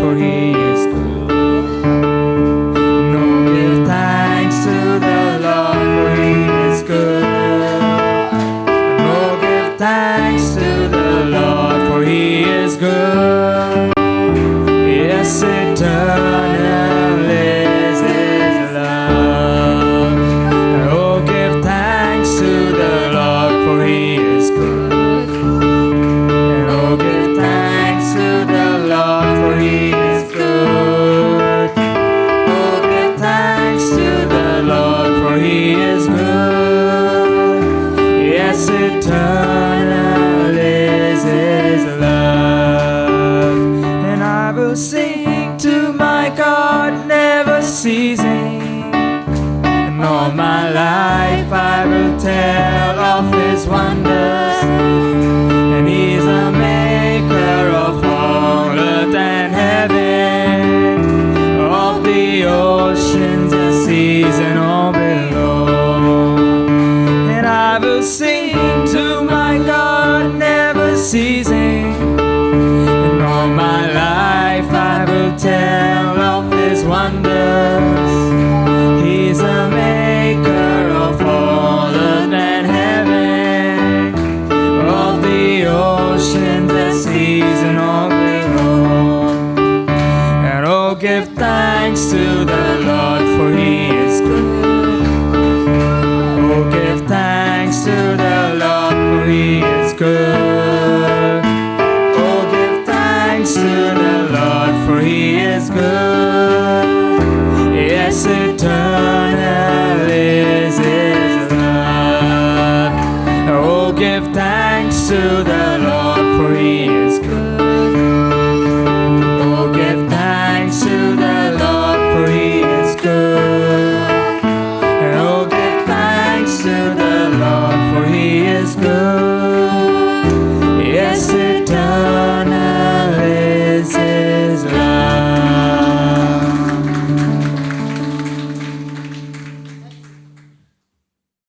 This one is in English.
for He is good. No, give thanks to the Lord, for He is good. No, give thanks to the Lord, for He is good. Yes, eternal is His love. Oh, give thanks to the Lord, for He is good. And oh, give thanks to the Lord, for He is good. Oh, give thanks to the Lord, for He is good. Yes, eternal is His love. And I will sing to my God, never ceasing. And all my life I will tell of His wonders. And He's a maker of all earth and heaven, of the oceans, the seas, and all below. And I will sing to my God, never ceasing. And all my life I will tell of His wonders. He's a maker of all earth and heaven, of the oceans, the seas, and all below. And oh, give thanks to the Lord, for He is good. Oh, give thanks to the Lord, for He is good. Oh, give thanks to the Lord, for He is good. Yes, eternal is His love. Oh, give thanks to the Lord, for He is good.